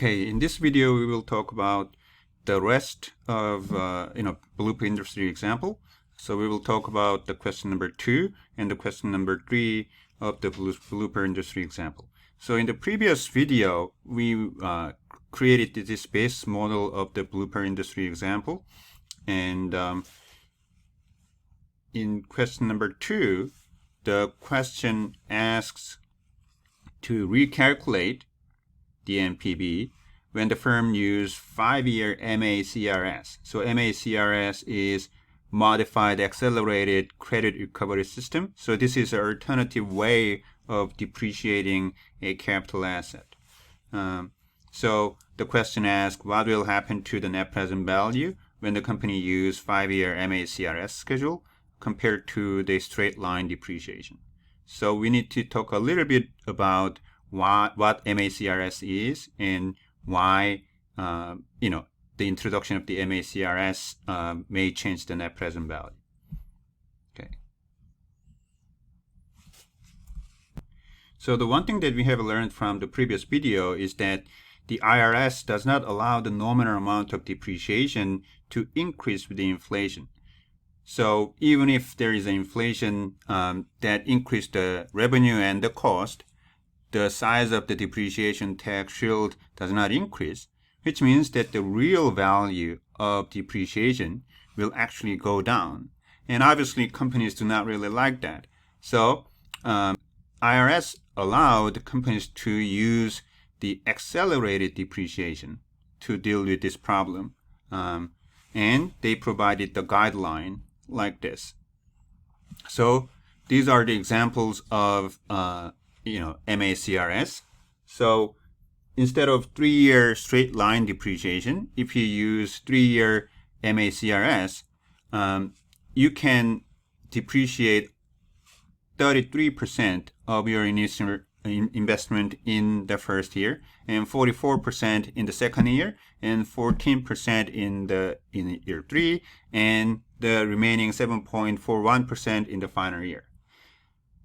Okay, in this video we will talk about the rest of Blooper industry example. So we will talk about the question number 2 and the question number 3 of the Blooper industry example. So in the previous video we created this base model of the Blooper industry example, and in question number 2 the question asks to recalculate the NPV when the firm used 5-year MACRS. So MACRS is Modified Accelerated Credit Recovery System. So this is an alternative way of depreciating a capital asset. So the question asks, what will happen to the net present value when the company used 5-year MACRS schedule compared to the straight line depreciation? So we need to talk a little bit about what MACRS is and why the introduction of the MACRS may change the net present value. Okay. So the one thing that we have learned from the previous video is that the IRS does not allow the nominal amount of depreciation to increase with the inflation. So even if there is an inflation that increased the revenue and the cost, the size of the depreciation tax shield does not increase, which means that the real value of depreciation will actually go down. And obviously companies do not really like that. So IRS allowed companies to use the accelerated depreciation to deal with this problem. And they provided the guideline like this. So these are the examples of MACRS. So instead of 3-year straight line depreciation, if you use 3-year MACRS, you can depreciate 33% of your initial investment in the first year, and 44% in the second year, and 14% in year 3, and the remaining 7.41% in the final year.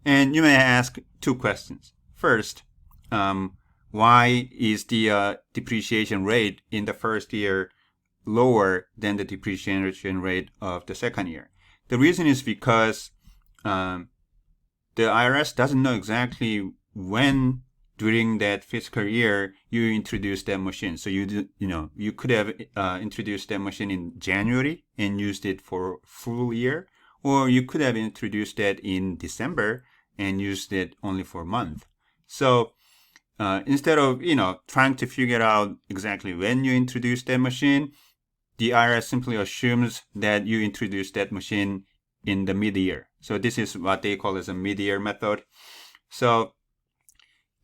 And you may ask two questions. First, why is the depreciation rate in the first year lower than the depreciation rate of the second year? The reason is because the IRS doesn't know exactly when during that fiscal year you introduce that machine. So you could have introduced that machine in January and used it for full year, or you could have introduced that in December and used it only for a month. So instead of trying to figure out exactly when you introduce that machine, the IRS simply assumes that you introduced that machine in the mid-year. So this is what they call as a mid-year method. So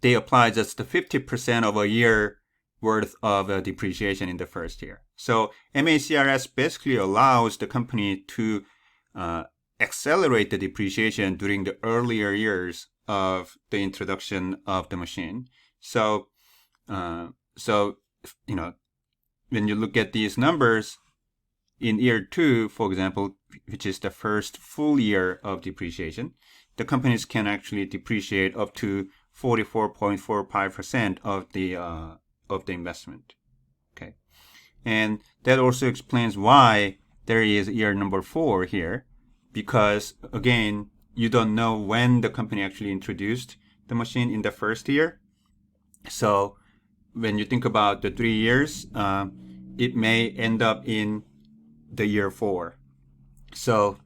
they apply just the 50% of a year worth of depreciation in the first year. So MACRS basically allows the company to accelerate the depreciation during the earlier years of the introduction of the machine. So, when you look at these numbers in year 2, for example, which is the first full year of depreciation, the companies can actually depreciate up to 44.45% of the investment. Okay, and that also explains why there is year number 4 here, because again, you don't know when the company actually introduced the machine in the first year. So when you think about the 3 years, it may end up in the year 4. So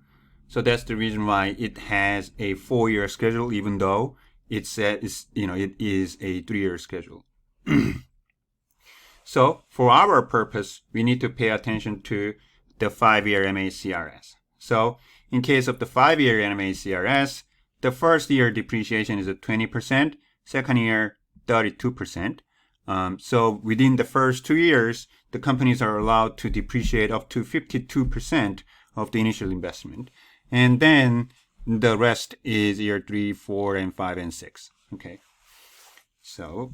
that's the reason why it has a 4-year schedule, even though it is a 3-year schedule. So for our purpose, we need to pay attention to the 5-year MACRS. So in case of the 5-year MACRS, the first year depreciation is at 20%, second year 32%. So within the first 2 years, the companies are allowed to depreciate up to 52% of the initial investment. And then the rest is year 3, 4, and 5, and 6. Okay. So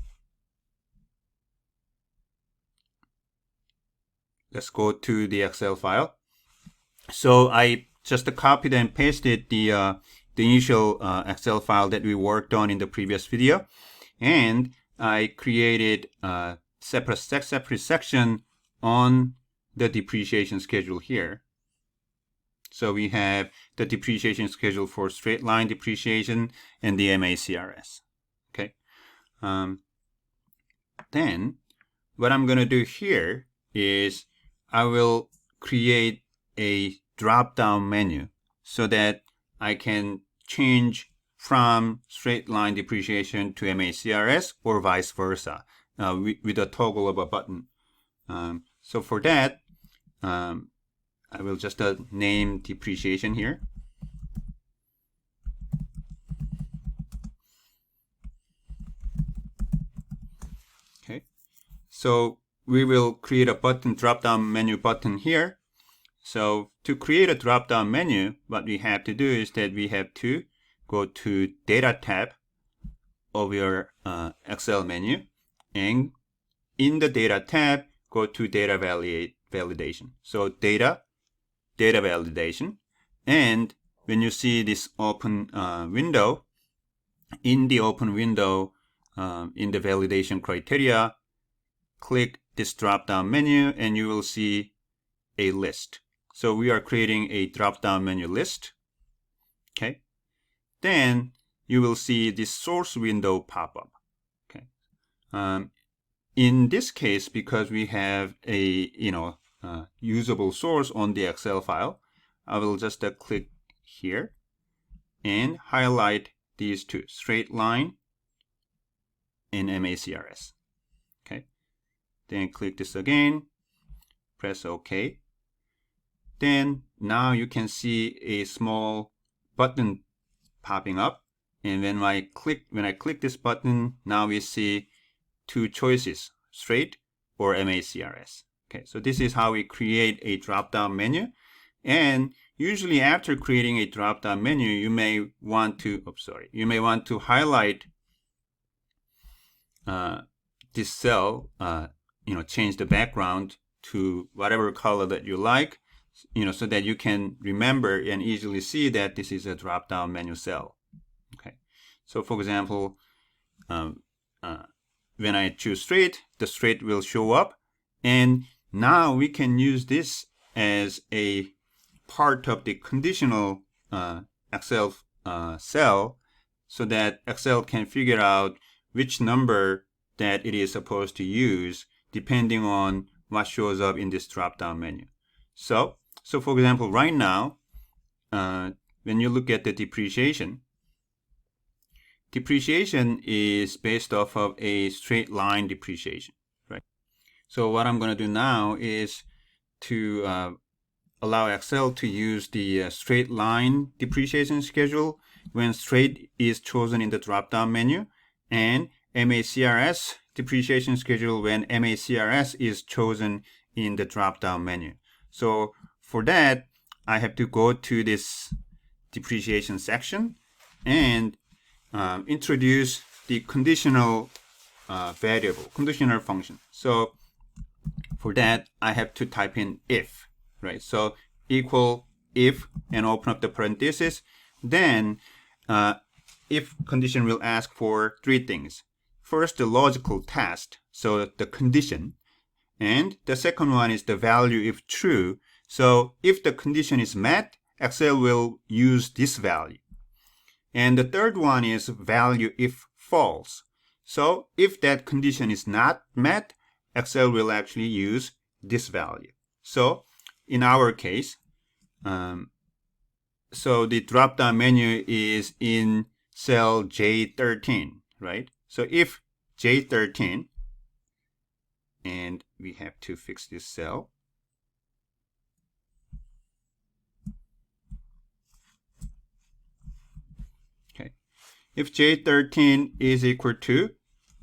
let's go to the Excel file. So I just copied and pasted the initial Excel file that we worked on in the previous video, and I created separate section on the depreciation schedule here. So we have the depreciation schedule for straight line depreciation and the MACRS. Okay. Then what I'm going to do here is I will create a drop-down menu so that I can change from straight line depreciation to MACRS or vice versa with a toggle of a button. So for that, I will just name depreciation here. Okay, so we will create a button, drop-down menu button here. So to create a drop-down menu, what we have to do is that we have to go to Data tab of your Excel menu, and in the Data tab, go to Data Validation. So Data Validation, and when you see this open window, in the open window, in the validation criteria, click this drop-down menu and you will see a list. So we are creating a drop-down menu list. Okay. Then you will see this source window pop up. Okay. In this case, because we have a usable source on the Excel file, I will just click here and highlight these two, straight line and MACRS. Okay. Then click this again, press OK. Then now you can see a small button popping up, and when I click this button, now we see two choices, straight or MACRS. Okay, so this is how we create a drop-down menu. And usually after creating a drop-down menu, you may want to highlight this cell, change the background to whatever color that you like, so that you can remember and easily see that this is a drop-down menu cell. Okay, so for example, when I choose straight, the straight will show up, and now we can use this as a part of the conditional Excel cell, so that Excel can figure out which number that it is supposed to use depending on what shows up in this drop-down menu. So for example, right now, when you look at the depreciation is based off of a straight line depreciation, right? So what I'm going to do now is to allow Excel to use the straight line depreciation schedule when straight is chosen in the drop-down menu, and MACRS depreciation schedule when MACRS is chosen in the drop-down menu. So for that, I have to go to this depreciation section and introduce the conditional variable, conditional function. So for that, I have to type in if, right? So equal if and open up the parenthesis. Then if condition will ask for three things. First, the logical test, so the condition. And the second one is the value if true. So if the condition is met, Excel will use this value. And the third one is value if false. So if that condition is not met, Excel will actually use this value. So in our case, so the drop-down menu is in cell J13, right? So if J13, and we have to fix this cell. Okay. If J13 is equal to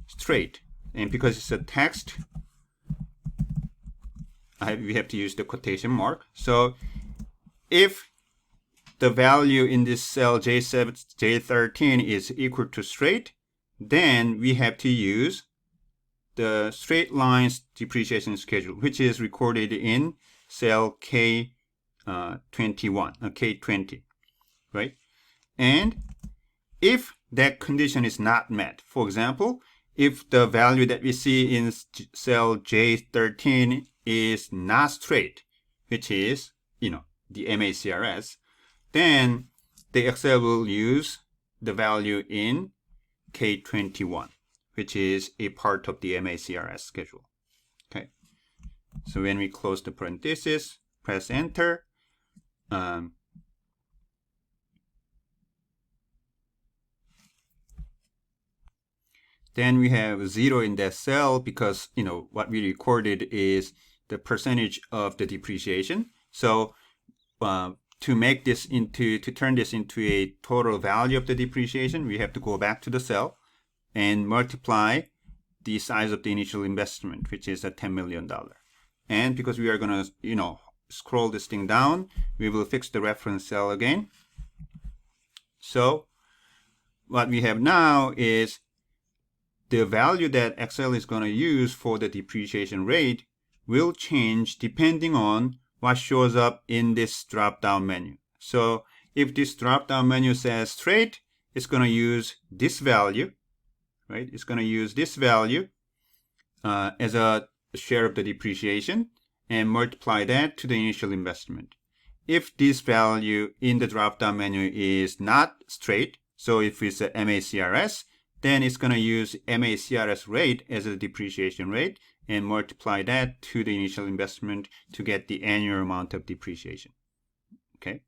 straight, and because it's a text, we have to use the quotation mark. So if the value in this cell J13 is equal to straight, then we have to use the straight lines depreciation schedule, which is recorded in cell K21, K20, right? And if that condition is not met, for example, if the value that we see in cell J13 is not straight, which is, the MACRS, then the Excel will use the value in K21, which is a part of the MACRS schedule. Okay. So when we close the parenthesis, press enter. Then we have 0 in that cell because, what we recorded is the percentage of the depreciation. So to turn this into a total value of the depreciation, we have to go back to the cell and multiply the size of the initial investment, which is $10 million. And because we are going to, scroll this thing down, we will fix the reference cell again. So what we have now is the value that Excel is going to use for the depreciation rate will change depending on what shows up in this drop-down menu. So if this drop-down menu says straight, it's going to use this value, right? It's going to use this value as a share of the depreciation and multiply that to the initial investment. If this value in the drop-down menu is not straight, so if it's a MACRS, then it's going to use MACRS rate as a depreciation rate and multiply that to the initial investment to get the annual amount of depreciation. Okay.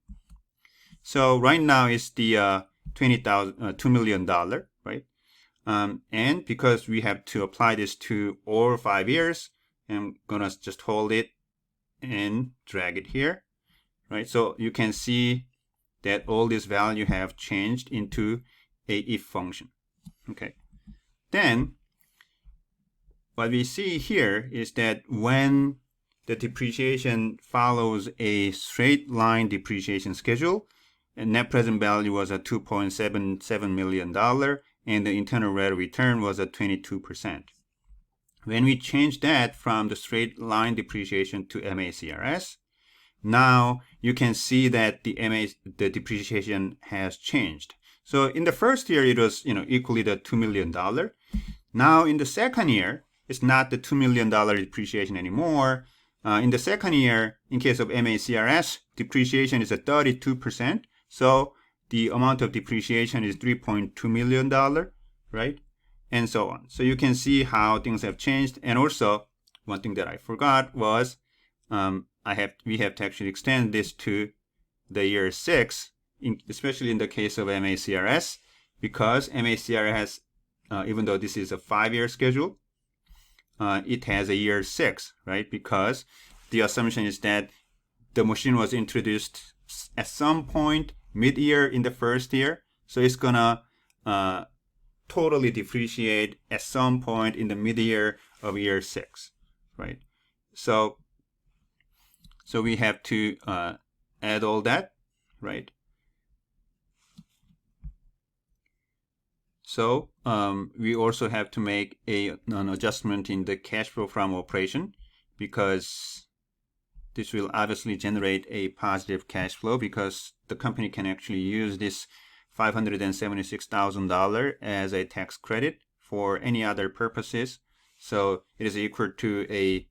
So right now it's the $2 million, right? And because we have to apply this to all 5 years, I'm going to just hold it and drag it here, right? So you can see that all these values have changed into a if function. Okay. Then what we see here is that when the depreciation follows a straight line depreciation schedule, and net present value was at $2.77 million, and the internal rate of return was at 22%. When we change that from the straight line depreciation to MACRS, now you can see that the depreciation has changed. So in the first year, it was equally the $2 million. Now in the second year, it's not the $2 million depreciation anymore. In the second year, in case of MACRS, depreciation is at 32%. So the amount of depreciation is $3.2 million, right? And so on. So you can see how things have changed. And also, one thing that I forgot was we have to actually extend this to the year 6, especially in the case of MACRS, because MACRS, even though this is a 5-year schedule, it has a year 6, right? Because the assumption is that the machine was introduced at some point mid-year in the first year, so it's gonna totally depreciate at some point in the mid-year of year 6, right? So we have to add all that, right? So we also have to make an adjustment in the cash flow from operation, because this will obviously generate a positive cash flow because the company can actually use this $576,000 as a tax credit for any other purposes. So it is equal to a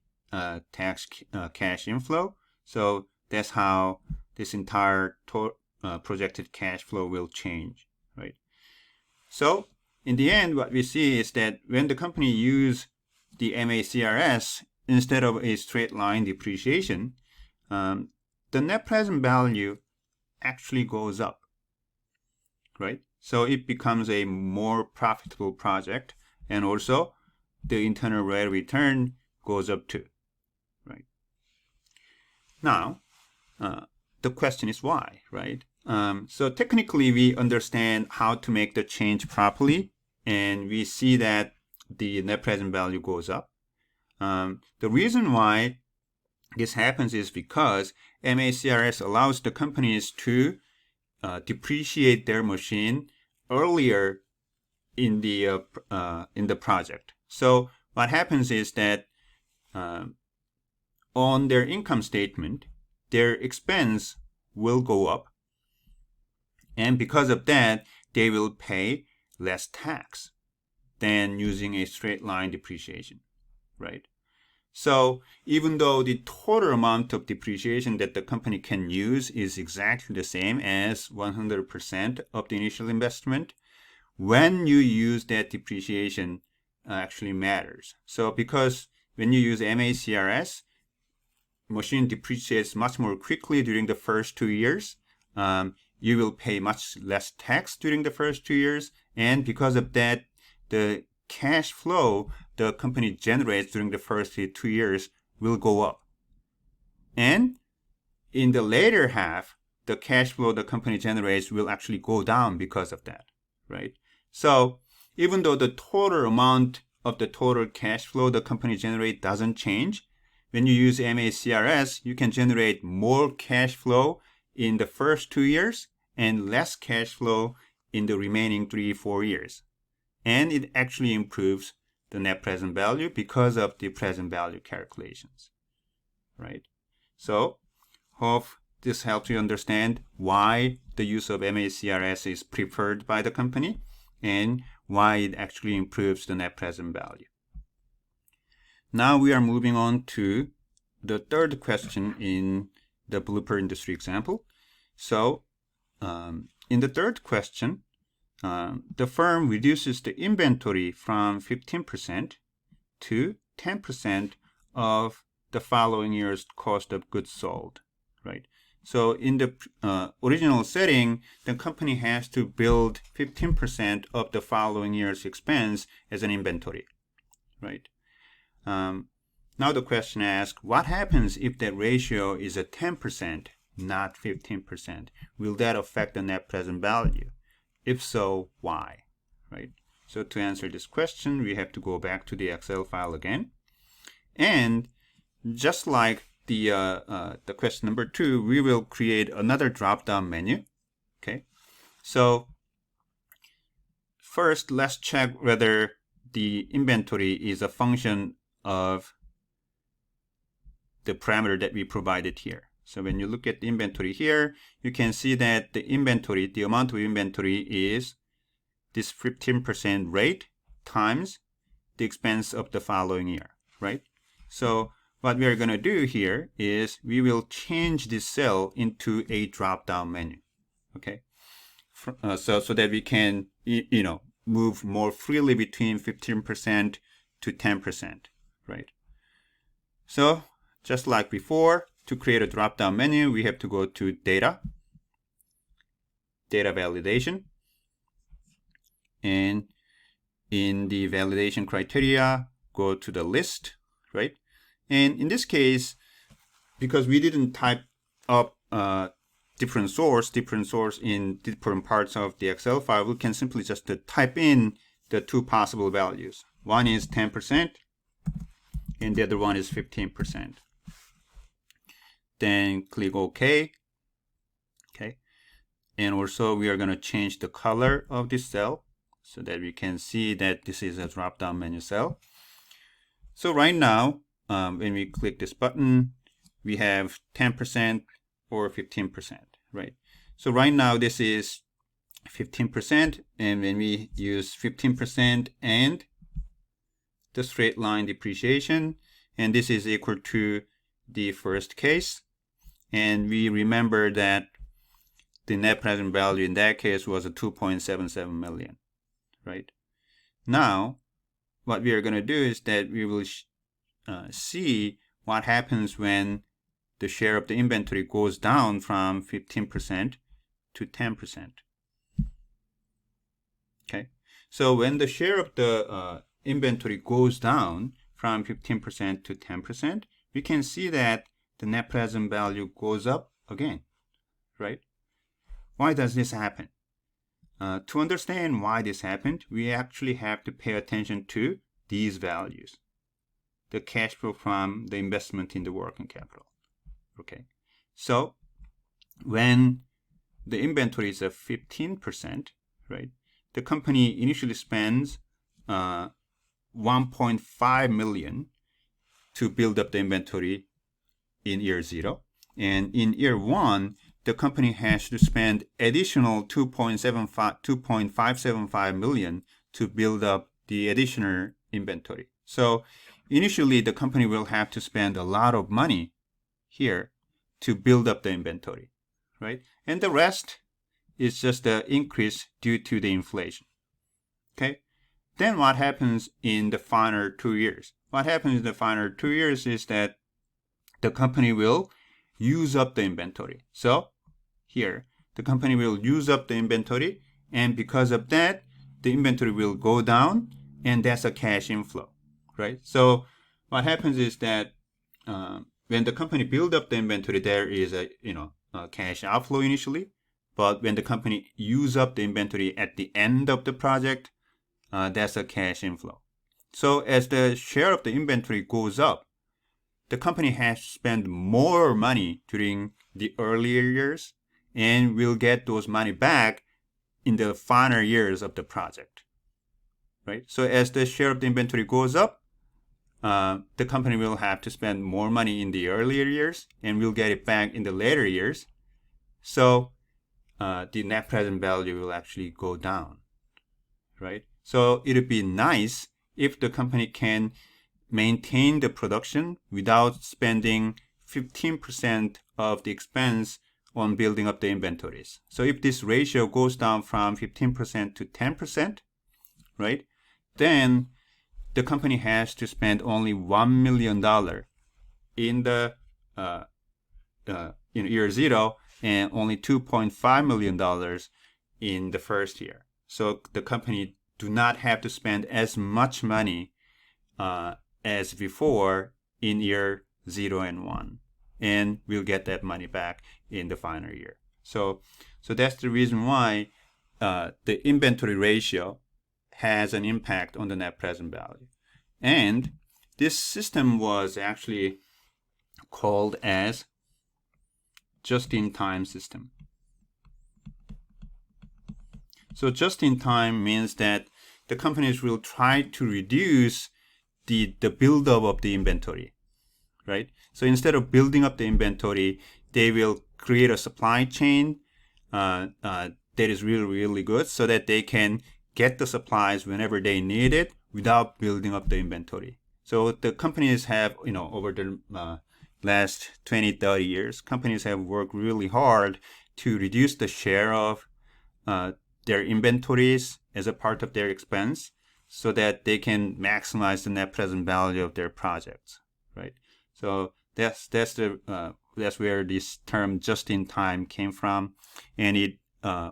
tax cash inflow. So that's how this entire projected cash flow will change, right? So in the end, what we see is that when the company use the MACRS instead of a straight line depreciation, the net present value actually goes up, right? So it becomes a more profitable project, and also the internal rate of return goes up too, right? Now, the question is why, right? So technically we understand how to make the change properly, and we see that the net present value goes up. The reason why this happens is because MACRS allows the companies to depreciate their machine earlier in the project. So what happens is that on their income statement, their expense will go up, and because of that, they will pay less tax. than using a straight line depreciation, right? So even though the total amount of depreciation that the company can use is exactly the same as 100% of the initial investment, when you use that depreciation actually matters. So because when you use MACRS, machine depreciates much more quickly during the first 2 years. You will pay much less tax during the first 2 years, and because of that, the cash flow the company generates during the first 2 years will go up. And in the later half, the cash flow the company generates will actually go down because of that, right? So even though the total amount of the total cash flow the company generates doesn't change, when you use MACRS, you can generate more cash flow in the first 2 years and less cash flow in the remaining 3-4 years. And it actually improves the net present value because of the present value calculations, right? So hope this helps you understand why the use of MACRS is preferred by the company and why it actually improves the net present value. Now we are moving on to the third question in the Blooper industry example. So in the third question, the firm reduces the inventory from 15% to 10% of the following year's cost of goods sold, right? So in the original setting, the company has to build 15% of the following year's expense as an inventory, right? Now the question asks, what happens if that ratio is a 10%, not 15%? Will that affect the net present value? If so, why? Right? So to answer this question, we have to go back to the Excel file again. And just like the question number 2, we will create another drop-down menu. Okay. So first, let's check whether the inventory is a function of the parameter that we provided here. So when you look at the inventory here, you can see that the inventory, the amount of inventory is this 15% rate times the expense of the following year, right? So what we are going to do here is we will change this cell into a drop-down menu, okay? So that we can, move more freely between 15% to 10%, right? So just like before, to create a drop-down menu, we have to go to Data, Data Validation, and in the validation criteria, go to the list, right? And in this case, because we didn't type up different source in different parts of the Excel file, we can simply just type in the two possible values. One is 10%, and the other one is 15%. Then click OK. Okay. And also we are going to change the color of this cell so that we can see that this is a drop-down menu cell. So right now, when we click this button, we have 10% or 15%, right? So right now this is 15%, and when we use 15% and the straight line depreciation, and this is equal to the first case, and we remember that the net present value in that case was a 2.77 million, right? Now, what we are going to do is that we will see what happens when the share of the inventory goes down from 15% to 10%. Okay, so when the share of the inventory goes down from 15% to 10%, we can see that the net present value goes up again, right? Why does this happen? To understand why this happened, we actually have to pay attention to these values. The cash flow from the investment in the working capital. Okay, so when the inventory is at 15%, right, the company initially spends 1.5 million to build up the inventory in year 0. And in year 1, the company has to spend additional 2.575 million to build up the additional inventory. So initially, the company will have to spend a lot of money here to build up the inventory, right? And the rest is just the increase due to the inflation. Okay? Then what happens in the final 2 years? What happens in the final 2 years is that the company will use up the inventory. So here, the company will use up the inventory, and because of that, the inventory will go down, and that's a cash inflow, right? So what happens is that when the company build up the inventory, there is a cash outflow initially, but when the company use up the inventory at the end of the project, that's a cash inflow. So as the share of the inventory goes up, the company has to spend more money during the earlier years and will get those money back in the final years of the project, right? So as the share of the inventory goes up, the company will have to spend more money in the earlier years and will get it back in the later years. So the net present value will actually go down, right? So it would be nice if the company can maintain the production without spending 15% of the expense on building up the inventories. So if this ratio goes down from 15% to 10%, right, then the company has to spend only $1 million in the year 0 and only $2.5 million in the first year. So the company do not have to spend as much money as before in year 0 and 1, and we'll get that money back in the final year. So that's the reason why the inventory ratio has an impact on the net present value. And this system was actually called as just-in-time system. So just-in-time means that the companies will try to reduce the buildup of the inventory, right? So instead of building up the inventory, they will create a supply chain that is really, really good so that they can get the supplies whenever they need it without building up the inventory. So the companies have, over the last 20, 30 years, companies have worked really hard to reduce the share of their inventories as a part of their expense so that they can maximize the net present value of their projects, right? So that's where this term just-in-time came from, and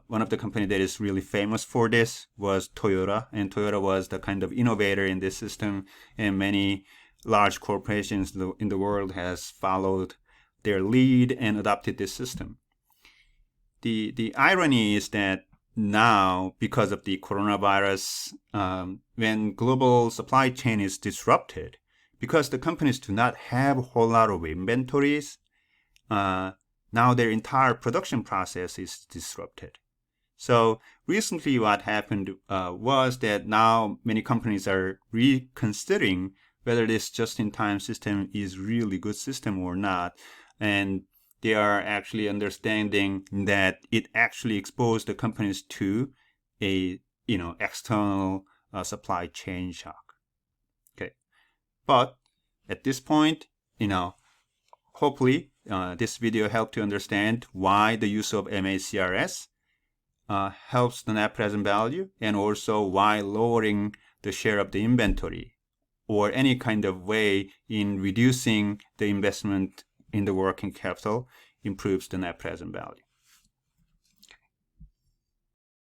one of the companies that is really famous for this was Toyota, and Toyota was the kind of innovator in this system, and many large corporations in the world has followed their lead and adopted this system. The irony is that now, because of the coronavirus, when global supply chain is disrupted, because the companies do not have a whole lot of inventories, now their entire production process is disrupted. So recently what happened was that now many companies are reconsidering whether this just-in-time system is really good system or not. And they are actually understanding that it actually exposed the companies to a external supply chain shock. Okay, but at this point, hopefully this video helped you understand why the use of MACRS helps the net present value, and also why lowering the share of the inventory or any kind of way in reducing the investment in the working capital improves the net present value.